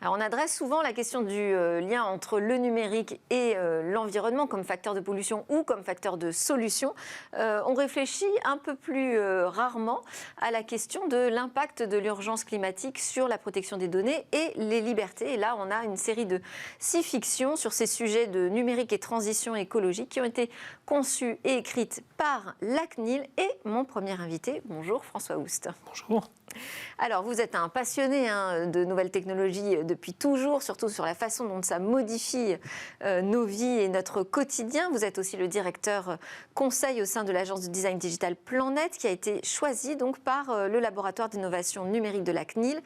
Alors on adresse souvent la question du lien entre le numérique et l'environnement comme facteur de pollution ou comme facteur de solution. On réfléchit un peu plus rarement à la question de l'impact de l'urgence climatique sur la protection des données et les libertés. Et là, on a une série de 6 fictions sur ces sujets de numérique et transition écologique qui ont été conçues et écrites par la CNIL et mon premier invité. Bonjour François Oust. Bonjour. Alors, vous êtes un passionné de nouvelles technologies depuis toujours, surtout sur la façon dont ça modifie nos vies et notre quotidien. Vous êtes aussi le directeur conseil au sein de l'agence de design digital PlanNet, qui a été choisi donc par le laboratoire d'innovation numérique de la CNIL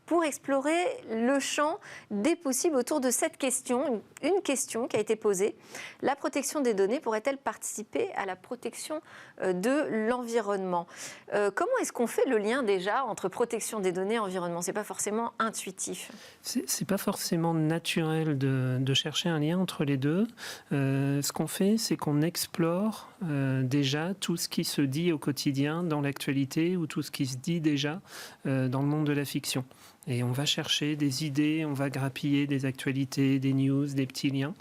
pour explorer le champ des possibles autour de cette question, une question qui a été posée. La protection des données pourrait-elle participer à la protection de l'environnement ? Comment est-ce qu'on fait le lien déjà entre protection des données et environnement ? Ce n'est pas forcément intuitif. C'est pas forcément naturel de chercher un lien entre les deux. Ce qu'on fait, c'est qu'on explore déjà tout ce qui se dit au quotidien dans l'actualité ou tout ce qui se dit déjà dans le monde de la fiction. Et on va chercher des idées, on va grappiller des actualités, des news, des petits liens,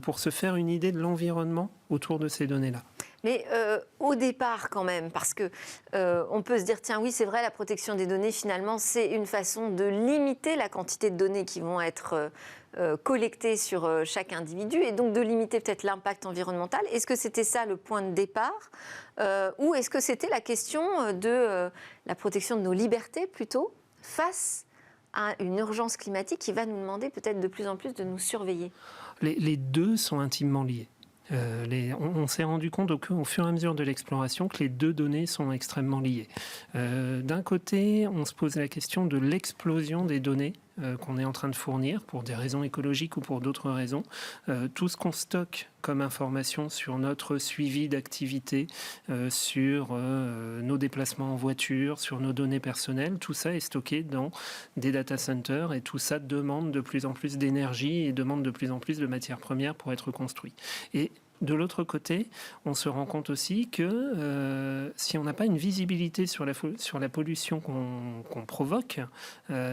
pour se faire une idée de l'environnement autour de ces données-là. Mais au départ quand même, parce que on peut se dire, tiens oui c'est vrai, la protection des données finalement c'est une façon de limiter la quantité de données qui vont être collectées sur chaque individu et donc de limiter peut-être l'impact environnemental. Est-ce que c'était ça le point de départ ou est-ce que c'était la question de la protection de nos libertés plutôt face à une urgence climatique qui va nous demander peut-être de plus en plus de nous surveiller ? Les deux sont intimement liés. On s'est rendu compte au fur et à mesure de l'exploration que les deux données sont extrêmement liées. D'un côté, on se pose la question de l'explosion des données qu'on est en train de fournir pour des raisons écologiques ou pour d'autres raisons. Tout ce qu'on stocke comme information sur notre suivi d'activité, sur nos déplacements en voiture, sur nos données personnelles, tout ça est stocké dans des data centers et tout ça demande de plus en plus d'énergie et demande de plus en plus de matières premières pour être construit. Et de l'autre côté, on se rend compte aussi que si on n'a pas une visibilité sur la pollution qu'on provoque,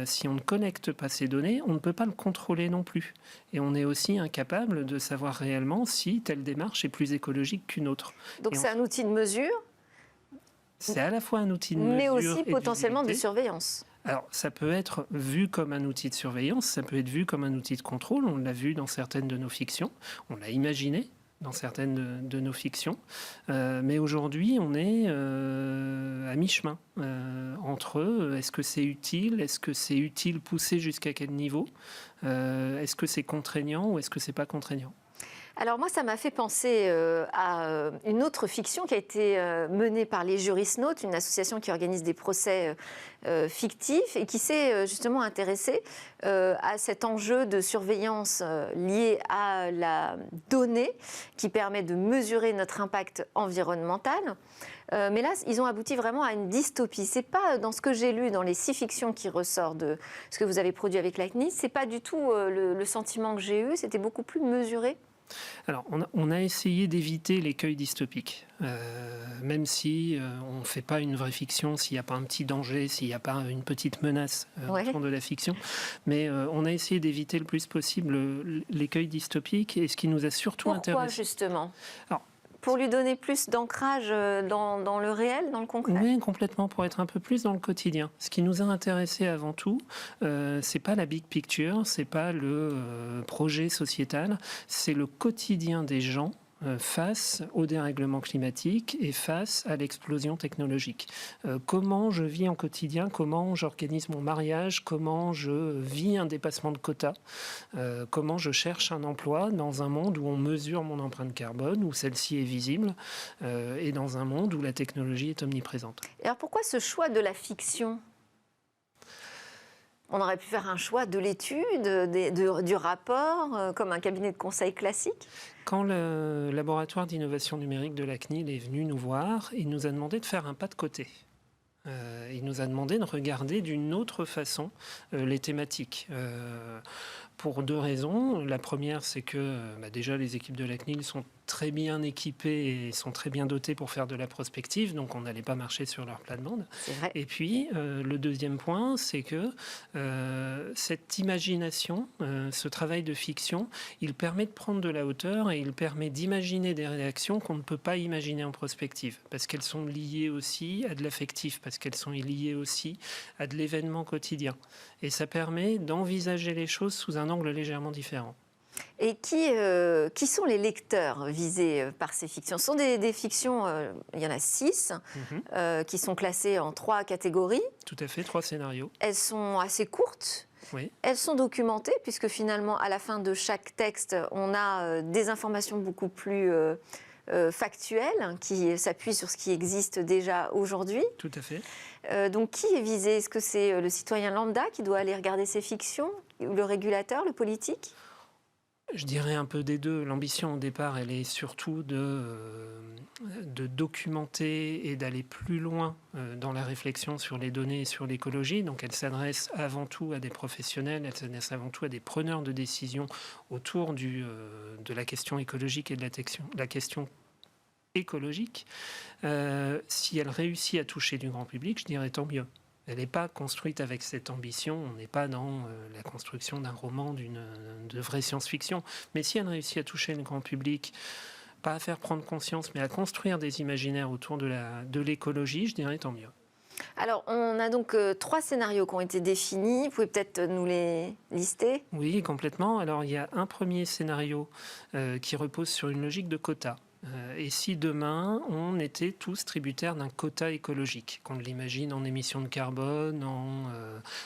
si on ne connecte pas ces données, on ne peut pas le contrôler non plus. Et on est aussi incapable de savoir réellement si telle démarche est plus écologique qu'une autre. Donc c'est un outil de mesure ? C'est à la fois un outil de mesure mais aussi et potentiellement de surveillance. Alors, ça peut être vu comme un outil de surveillance, ça peut être vu comme un outil de contrôle. On l'a vu dans certaines de nos fictions, on l'a imaginé dans certaines de nos fictions. Mais aujourd'hui, on est à mi-chemin entre est-ce que c'est utile poussé jusqu'à quel niveau, est-ce que c'est contraignant ou est-ce que c'est pas contraignant. Alors moi, ça m'a fait penser à une autre fiction qui a été menée par les Jurisnautes, une association qui organise des procès fictifs et qui s'est justement intéressée à cet enjeu de surveillance lié à la donnée qui permet de mesurer notre impact environnemental. Mais là, ils ont abouti vraiment à une dystopie. C'est pas dans ce que j'ai lu dans les 6 fictions qui ressort de ce que vous avez produit avec la CNIL, c'est pas du tout le sentiment que j'ai eu, c'était beaucoup plus mesuré. Alors, on a essayé d'éviter l'écueil dystopique, même si on ne fait pas une vraie fiction, s'il n'y a pas un petit danger, s'il n'y a pas une petite menace autour de la fiction. Mais on a essayé d'éviter le plus possible l'écueil dystopique, et ce qui nous a surtout intéressé... Pourquoi, justement ? Alors, pour lui donner plus d'ancrage dans le réel, dans le concret ? Oui, complètement, pour être un peu plus dans le quotidien. Ce qui nous a intéressé avant tout, c'est pas la big picture, c'est pas le projet sociétal, c'est le quotidien des gens face au dérèglement climatique et face à l'explosion technologique. Comment je vis en quotidien, comment j'organise mon mariage, comment je vis un dépassement de quotas, comment je cherche un emploi dans un monde où on mesure mon empreinte carbone, où celle-ci est visible, et dans un monde où la technologie est omniprésente. Et alors pourquoi ce choix de la fiction ? On aurait pu faire un choix de l'étude, du rapport, comme un cabinet de conseil classique. Quand le laboratoire d'innovation numérique de la CNIL est venu nous voir, il nous a demandé de faire un pas de côté. Il nous a demandé de regarder d'une autre façon les thématiques. pour deux raisons. La première, c'est que déjà les équipes de la CNIL sont très bien équipées et sont très bien dotées pour faire de la prospective, donc on n'allait pas marcher sur leur plate-bande. Et puis, le deuxième point, c'est que cette imagination, ce travail de fiction, il permet de prendre de la hauteur et il permet d'imaginer des réactions qu'on ne peut pas imaginer en prospective, parce qu'elles sont liées aussi à de l'affectif, parce qu'elles sont liées aussi à de l'événement quotidien. Et ça permet d'envisager les choses sous un angle légèrement différent. Et qui sont les lecteurs visés par ces fictions? Ce sont des fictions, il y en a 6, qui sont classées en 3 catégories. Tout à fait, 3 scénarios. Elles sont assez courtes. Oui. Elles sont documentées, puisque finalement, à la fin de chaque texte, on a des informations beaucoup plus factuelles, qui s'appuient sur ce qui existe déjà aujourd'hui. Tout à fait. Donc, qui est visé? Est-ce que c'est le citoyen lambda qui doit aller regarder ces fictions, ou le régulateur, le politique? Je dirais un peu des deux. L'ambition au départ, elle est surtout de documenter et d'aller plus loin dans la réflexion sur les données et sur l'écologie. Donc elle s'adresse avant tout à des professionnels, elle s'adresse avant tout à des preneurs de décision autour de la question écologique et de la question écologique. Si elle réussit à toucher du grand public, je dirais tant mieux. Elle n'est pas construite avec cette ambition, on n'est pas dans la construction d'un roman, de vraie science-fiction. Mais si elle réussit à toucher le grand public, pas à faire prendre conscience, mais à construire des imaginaires autour de l'écologie, je dirais tant mieux. Alors, on a donc 3 scénarios qui ont été définis. Vous pouvez peut-être nous les lister? Oui, complètement. Alors, il y a un premier scénario qui repose sur une logique de quota. Et si demain, on était tous tributaires d'un quota écologique, qu'on l'imagine en émissions de carbone, en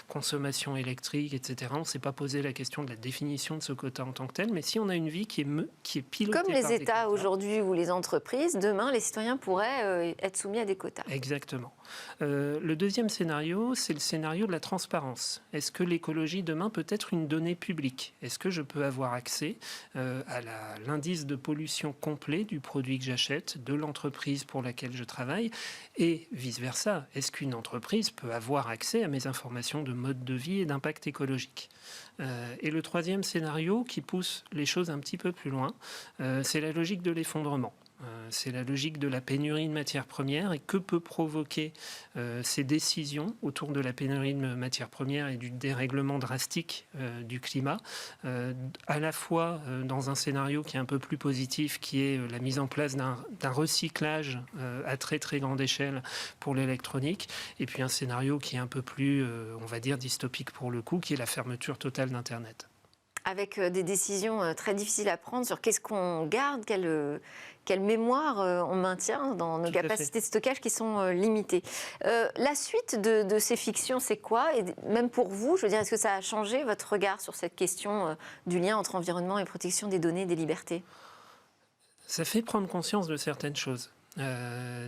consommation électrique, etc. On ne s'est pas posé la question de la définition de ce quota en tant que tel, mais si on a une vie qui est pilotée comme les par États aujourd'hui ou les entreprises, demain, les citoyens pourraient être soumis à des quotas. Exactement. Le deuxième scénario, c'est le scénario de la transparence. Est-ce que l'écologie demain peut être une donnée publique? Est-ce que je peux avoir accès à l'indice de pollution complet du produit que j'achète, de l'entreprise pour laquelle je travaille, et vice-versa? Est-ce qu'une entreprise peut avoir accès à mes informations de mode de vie et d'impact écologique? Et le troisième scénario, qui pousse les choses un petit peu plus loin, c'est la logique de l'effondrement. C'est la logique de la pénurie de matières premières et que peut provoquer ces décisions autour de la pénurie de matières premières et du dérèglement drastique du climat, à la fois dans un scénario qui est un peu plus positif, qui est la mise en place d'un recyclage à très très grande échelle pour l'électronique, et puis un scénario qui est un peu plus, on va dire, dystopique pour le coup, qui est la fermeture totale d'Internet. Avec des décisions très difficiles à prendre sur qu'est-ce qu'on garde, quelle mémoire on maintient dans nos capacités de stockage qui sont limitées. La suite de ces fictions, c'est quoi? Et même pour vous, je veux dire, est-ce que ça a changé votre regard sur cette question du lien entre environnement et protection des données et des libertés? Ça fait prendre conscience de certaines choses.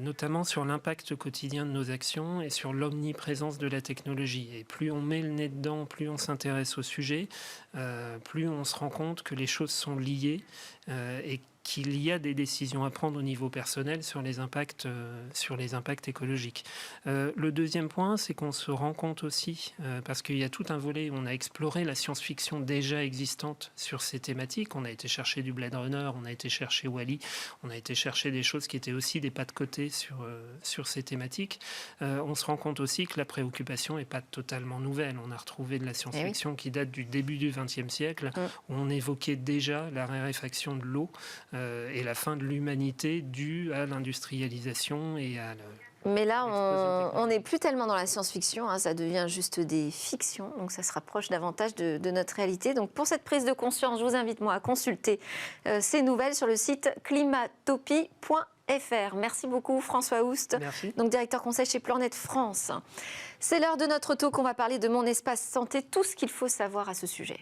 Notamment sur l'impact quotidien de nos actions et sur l'omniprésence de la technologie. Et plus on met le nez dedans, plus on s'intéresse au sujet, plus on se rend compte que les choses sont liées et qu'il y a des décisions à prendre au niveau personnel sur les impacts écologiques. Le deuxième point, c'est qu'on se rend compte aussi, parce qu'il y a tout un volet, on a exploré la science-fiction déjà existante sur ces thématiques, on a été chercher du Blade Runner, on a été chercher Wall-E, on a été chercher des choses qui étaient aussi des pas de côté sur ces thématiques. On se rend compte aussi que la préoccupation n'est pas totalement nouvelle. On a retrouvé de la science-fiction qui date du début du XXe siècle, où on évoquait déjà la raréfaction de l'eau, et la fin de l'humanité due à l'industrialisation et à Mais là, on n'est plus tellement dans la science-fiction, hein, ça devient juste des fictions, donc ça se rapproche davantage de notre réalité. Donc pour cette prise de conscience, je vous invite moi à consulter ces nouvelles sur le site climatopie.fr. Merci beaucoup François Houst, donc directeur conseil chez Planète France. C'est l'heure de notre talk, on va parler de Mon Espace Santé, tout ce qu'il faut savoir à ce sujet.